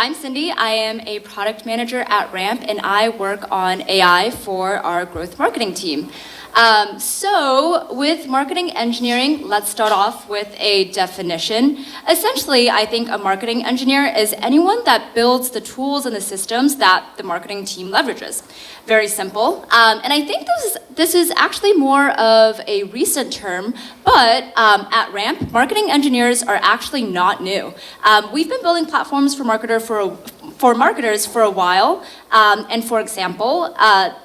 I'm Cindy. I am a product manager at Ramp, and I work on AI for our growth marketing team. So with marketing engineering, let's start off with a definition. Essentially, I think a marketing engineer is anyone that builds the tools and the systems that the marketing team leverages. Very simple. And I think this is actually more of a recent term, but at Ramp, marketing engineers are actually not new. We've been building platforms for marketers for a while. And for example,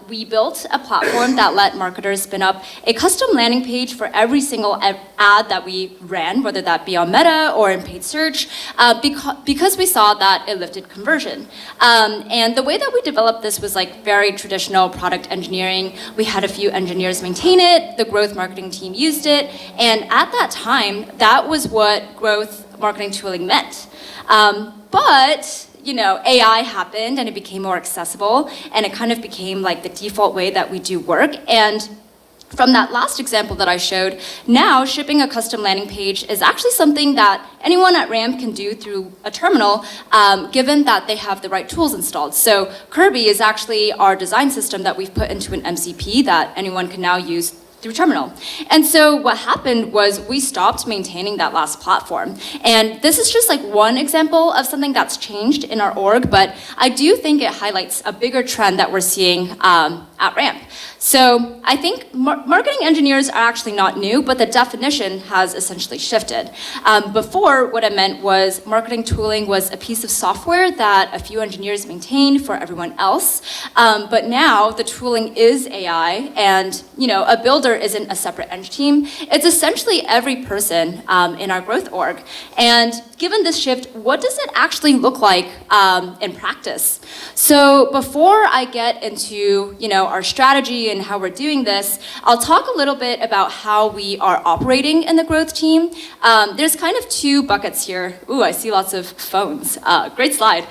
we built a platform that let marketers spin up a custom landing page for every single ad that we ran, whether that be on Meta or in paid search, because we saw that it lifted conversion. And the way that we developed this was like very traditional product engineering. We had a few engineers maintain it, the growth marketing team used it, and at that time, that was what growth marketing tooling meant. But AI happened and it became more accessible and it kind of became like the default way that we do work. And from that last example that I showed, now shipping a custom landing page is actually something that anyone at Ramp can do through a terminal, given that they have the right tools installed. So Kirby is actually our design system that we've put into an MCP that anyone can now use through terminal. And so what happened was we stopped maintaining that last platform. And this is just like one example of something that's changed in our org, but I do think it highlights a bigger trend that we're seeing at Ramp. So I think marketing engineers are actually not new, but the definition has essentially shifted. Before, what it meant was marketing tooling was a piece of software that a few engineers maintained for everyone else. But now the tooling is AI, and a builder isn't a separate eng team. It's essentially every person in our growth org. And given this shift, what does it actually look like in practice? So before I get into our strategy and how we're doing this, I'll talk a little bit about how we are operating in the growth team. There's kind of two buckets here. Ooh, I see lots of phones. Great slide.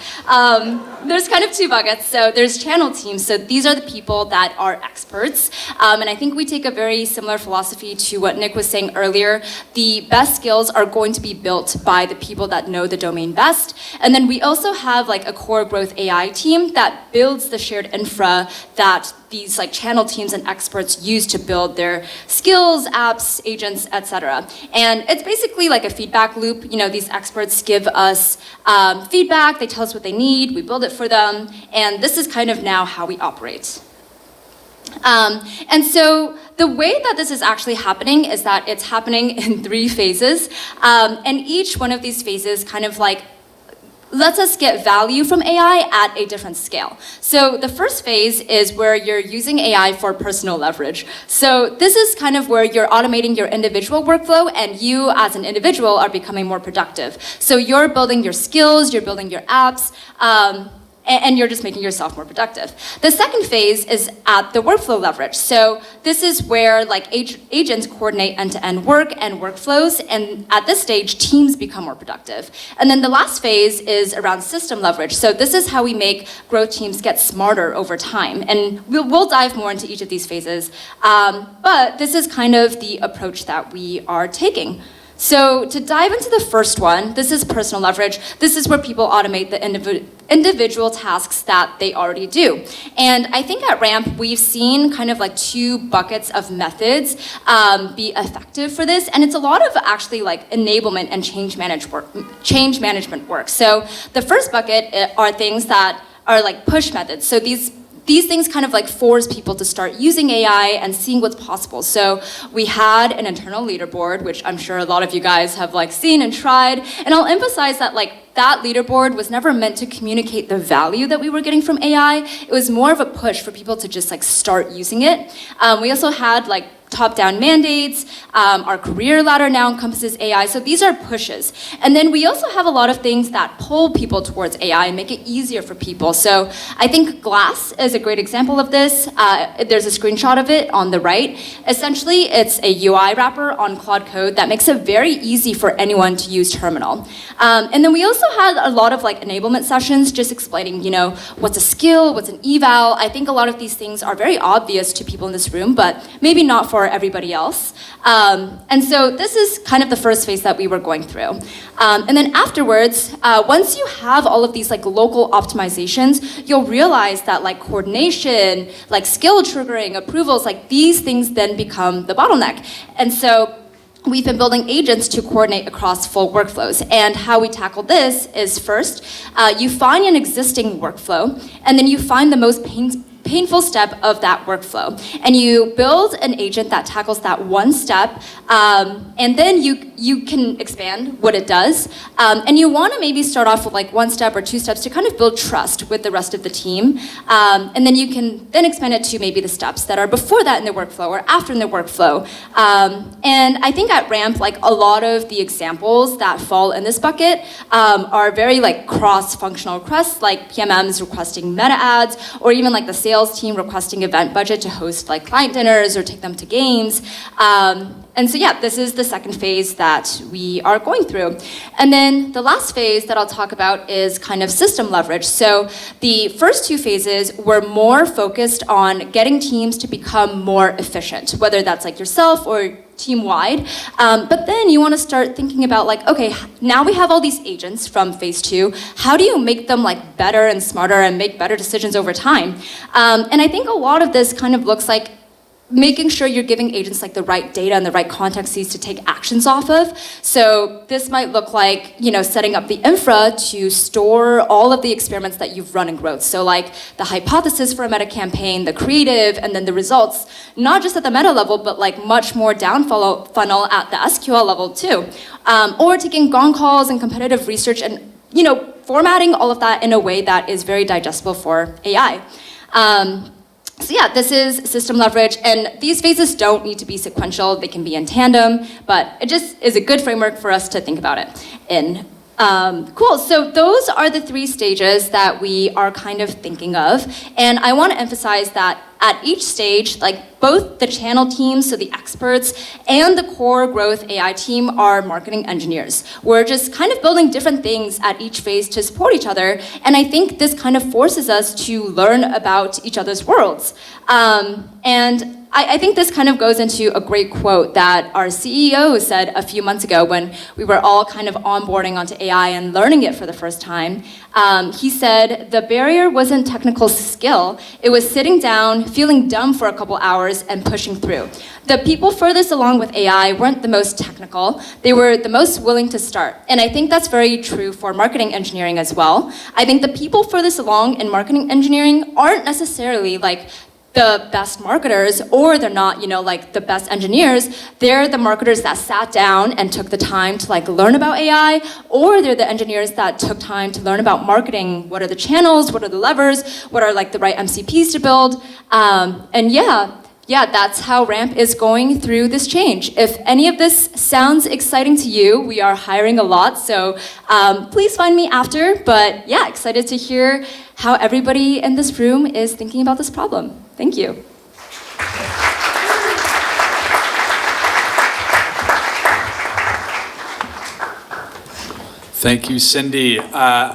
There's kind of two buckets. So there's channel teams. So these are the people that are experts. And I think we take a very similar philosophy to what Nick was saying earlier. The best skills are going to be built by the people that know the domain best. And then we also have like a core growth AI team that builds the shared infra that these like channel teams and experts use to build their skills, apps, agents, etc. And it's basically like a feedback loop. These experts give us feedback, they tell us what they need, we build it for them, and this is kind of now how we operate. And so the way that this is actually happening is that it's happening in 3 phases, and each one of these phases kind of like lets us get value from AI at a different scale. So the first phase is where you're using AI for personal leverage. So this is kind of where you're automating your individual workflow and you as an individual are becoming more productive. So you're building your skills, you're building your apps, and you're just making yourself more productive. The second phase is at the workflow leverage. So this is where like agents coordinate end-to-end work and workflows, and at this stage, teams become more productive. And then the last phase is around system leverage. So this is how we make growth teams get smarter over time. And we'll dive more into each of these phases. But this is kind of the approach that we are taking. So to dive into the first one, this is personal leverage. This is where people automate the individual tasks that they already do. And I think at Ramp, we've seen kind of like 2 buckets of methods be effective for this. And it's a lot of actually like enablement and change management work. So the first bucket are things that are like push methods. So these things kind of like force people to start using AI and seeing what's possible. So we had an internal leaderboard, which I'm sure a lot of you guys have like seen and tried. And I'll emphasize that like that leaderboard was never meant to communicate the value that we were getting from AI. It was more of a push for people to just like start using it. We also had like top-down mandates. Our career ladder now encompasses AI. So these are pushes. And then we also have a lot of things that pull people towards AI and make it easier for people. So I think Glass is a great example of this. There's a screenshot of it on the right. Essentially, it's a UI wrapper on Claude Code that makes it very easy for anyone to use Terminal. And then we also had a lot of like enablement sessions just explaining, what's a skill, what's an eval. I think a lot of these things are very obvious to people in this room, but maybe not for for everybody else. And so this is kind of the first phase that we were going through. And then afterwards, once you have all of these like local optimizations, you'll realize that like coordination, like skill triggering, approvals, like these things then become the bottleneck. And so we've been building agents to coordinate across full workflows. And how we tackle this is first, you find an existing workflow, and then you find the most painful step of that workflow. And you build an agent that tackles that one step, and then you can expand what it does. And you want to maybe start off with like one step or two steps to kind of build trust with the rest of the team. And then you can then expand it to maybe the steps that are before that in the workflow or after in the workflow. And I think at Ramp, like a lot of the examples that fall in this bucket are very like cross-functional requests, like PMMs requesting meta ads, or even like the sales team requesting event budget to host like client dinners or take them to games. And so yeah, this is the second phase that we are going through. And then the last phase that I'll talk about is kind of system leverage. So the first two phases were more focused on getting teams to become more efficient, whether that's like yourself or team-wide. But then you want to start thinking about like, okay, now we have all these agents from phase two. How do you make them like better and smarter and make better decisions over time? And I think a lot of this kind of looks like making sure you're giving agents like the right data and the right contexts to take actions off of. So this might look like, setting up the infra to store all of the experiments that you've run in growth. So like the hypothesis for a meta campaign, the creative, and then the results, not just at the meta level, but like much more down funnel at the SQL level too. Or taking gong calls and competitive research and, formatting all of that in a way that is very digestible for AI. So yeah, this is system leverage, and these phases don't need to be sequential. They can be in tandem, but it just is a good framework for us to think about it in. Cool, so those are the three stages that we are kind of thinking of, and I want to emphasize that at each stage, like both the channel teams, so the experts, and the core growth AI team are marketing engineers. We're just kind of building different things at each phase to support each other, and I think this kind of forces us to learn about each other's worlds. And I think this kind of goes into a great quote that our CEO said a few months ago when we were all kind of onboarding onto AI and learning it for the first time. He said, "The barrier wasn't technical skill, it was sitting down, feeling dumb for a couple hours, and pushing through." The people furthest along with AI weren't the most technical, they were the most willing to start. And I think that's very true for marketing engineering as well. I think the people furthest along in marketing engineering aren't necessarily like the best marketers, or they're not, like the best engineers. They're the marketers that sat down and took the time to like learn about AI, or they're the engineers that took time to learn about marketing. What are the channels? What are the levers? What are like the right MCPs to build? And yeah, that's how Ramp is going through this change. If any of this sounds exciting to you, we are hiring a lot, so please find me after. But yeah, excited to hear how everybody in this room is thinking about this problem. Thank you. Thank you, Cindy.